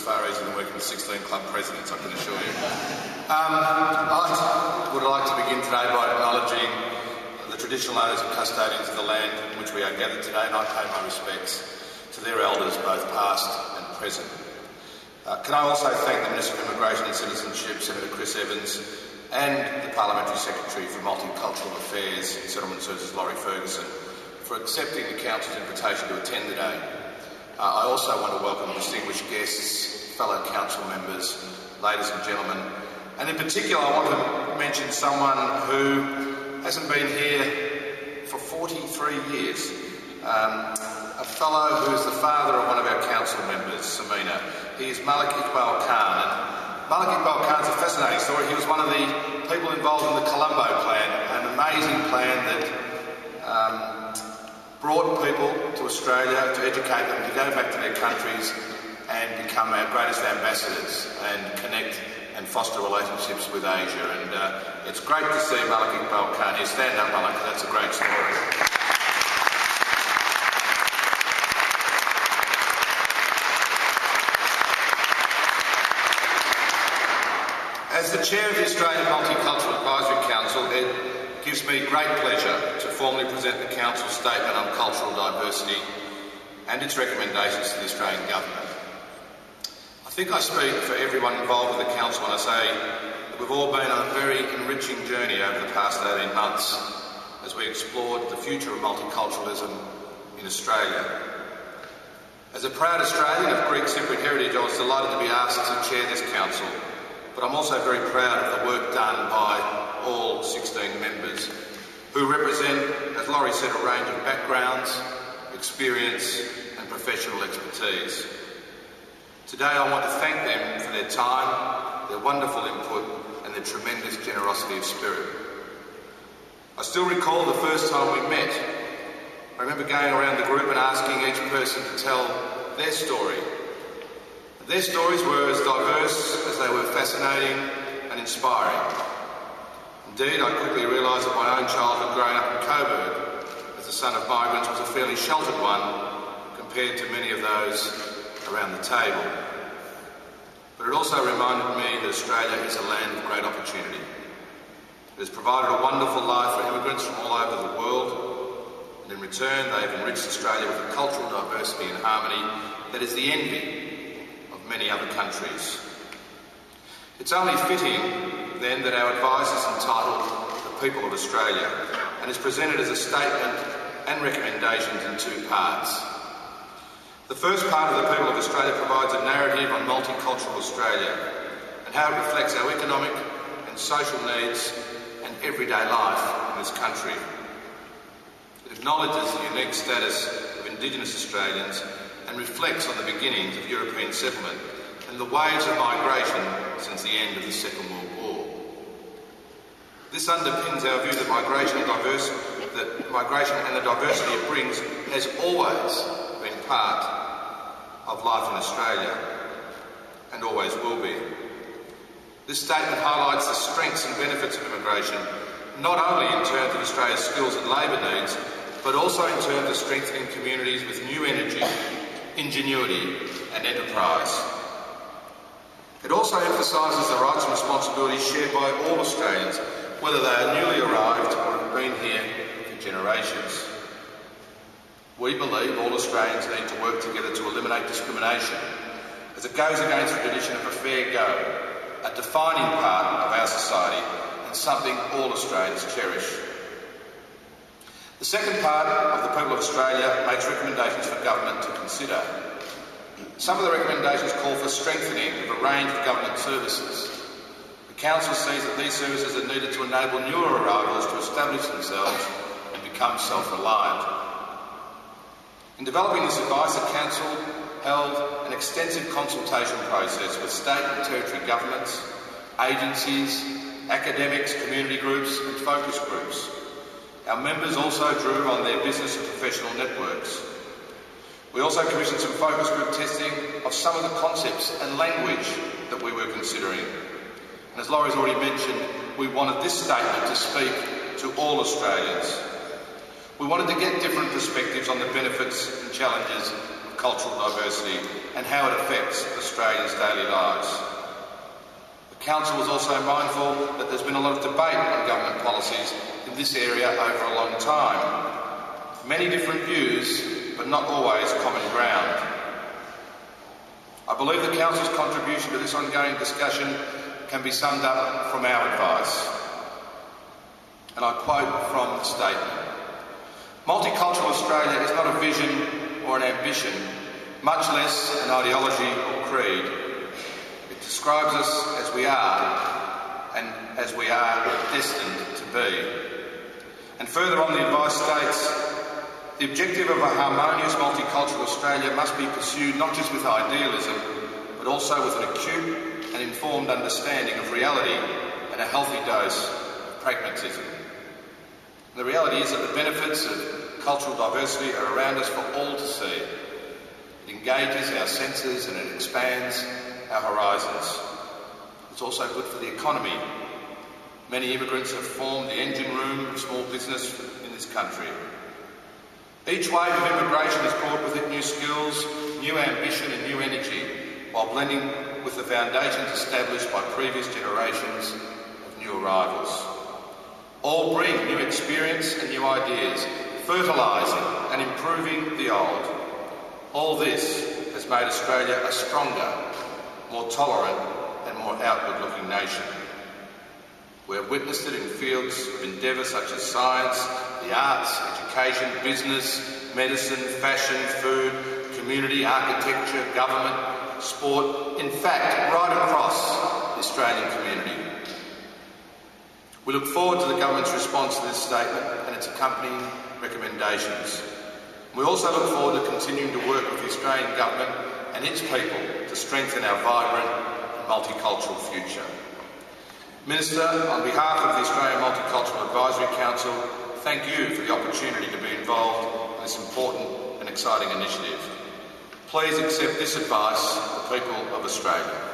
far easier than working with 16 club presidents, I can assure you. I would like to begin today by acknowledging the traditional owners and custodians of the land in which we are gathered today, and I pay my respects to their elders, both past and present. Can I also thank the Minister of Immigration and Citizenship, Senator Chris Evans, and the Parliamentary Secretary for Multicultural Affairs and Settlement Services, Laurie Ferguson, for accepting the Council's invitation to attend today. I also want to welcome distinguished guests, fellow Council members, ladies and gentlemen, and in particular I want to mention someone who hasn't been here for 43 years, a fellow who is the father of one of our Council members, Samina. He is Malik Iqbal Khan. And Malik Iqbal Khan is a fascinating story. He was one of the people involved in the Colombo Plan, an amazing plan that brought people to Australia to educate them to go back to their countries and become our greatest ambassadors and connect and foster relationships with Asia. And it's great to see Malik Iqbal Khan here. Stand up, Malik, that's a great story. As the Chair of the Australian Multicultural Advisory Council, it gives me great pleasure to formally present the Council's statement on cultural diversity and its recommendations to the Australian Government. I think I speak for everyone involved with the Council when I say that we've all been on a very enriching journey over the past 18 months as we explored the future of multiculturalism in Australia. As a proud Australian of Greek Cypriot heritage, I was delighted to be asked to chair this Council, but I'm also very proud of the work done by all 16 members who represent, as Laurie said, a range of backgrounds, experience and professional expertise. Today I want to thank them for their time, their wonderful input and their tremendous generosity of spirit. I still recall the first time we met. I remember going around the group and asking each person to tell their story. Their stories were as diverse as they were fascinating and inspiring. Indeed, I quickly realised that my own childhood growing up in Coburg as the son of migrants was a fairly sheltered one compared to many of those around the table. But it also reminded me that Australia is a land of great opportunity. It has provided a wonderful life for immigrants from all over the world, and in return they have enriched Australia with a cultural diversity and harmony that is the envy of many other countries. It's only fitting then that our advice is entitled The People of Australia and is presented as a statement and recommendations in two parts. The first part of The People of Australia provides a narrative on multicultural Australia and how it reflects our economic and social needs and everyday life in this country. It acknowledges the unique status of Indigenous Australians and reflects on the beginnings of European settlement and the waves of migration since the end of the Second World War. This underpins our view that migration and the diversity it brings has always been part of life in Australia and always will be. This statement highlights the strengths and benefits of immigration, not only in terms of Australia's skills and labour needs, but also in terms of strengthening communities with new energy, ingenuity and enterprise. It also emphasises the rights and responsibilities shared by all Australians, whether they are newly arrived or have been here for generations. We believe all Australians need to work together to eliminate discrimination, as it goes against the tradition of a fair go, a defining part of our society and something all Australians cherish. The second part of The People of Australia makes recommendations for government to consider. Some of the recommendations call for strengthening of a range of government services. The Council sees that these services are needed to enable newer arrivals to establish themselves and become self-reliant. In developing this advice, the Council held an extensive consultation process with state and territory governments, agencies, academics, community groups and focus groups. Our members also drew on their business and professional networks. We also commissioned some focus group testing of some of the concepts and language that we were considering. And as Laurie's already mentioned, we wanted this statement to speak to all Australians. We wanted to get different perspectives on the benefits and challenges of cultural diversity and how it affects Australians daily lives. The Council is also mindful that there's been a lot of debate on government policies in this area over a long time. Many different views, but not always common ground. I believe the Council's contribution to this ongoing discussion can be summed up from our advice. And I quote from the statement: "Multicultural Australia is not a vision or an ambition, much less an ideology or creed. It describes us as we are, and as we are destined to be." And further on, the advice states, "The objective of a harmonious multicultural Australia must be pursued not just with idealism, but also with an acute and informed understanding of reality and a healthy dose of pragmatism." And the reality is that the benefits of cultural diversity are around us for all to see. It engages our senses and it expands our horizons. It's also good for the economy. Many immigrants have formed the engine room of small business in this country. Each wave of immigration has brought with it new skills, new ambition and new energy, while blending with the foundations established by previous generations of new arrivals. All bring new experience and new ideas, fertilising and improving the old. All this has made Australia a stronger, more tolerant and more outward-looking nation. We have witnessed it in fields of endeavour such as science, the arts, education, business, medicine, fashion, food, community, architecture, government, sport, in fact, right across the Australian community. We look forward to the government's response to this statement and its accompanying recommendations. We also look forward to continuing to work with the Australian government and its people to strengthen our vibrant and multicultural future. Minister, on behalf of the Australian Multicultural Advisory Council, thank you for the opportunity to be involved in this important and exciting initiative. Please accept this advice of the people of Australia.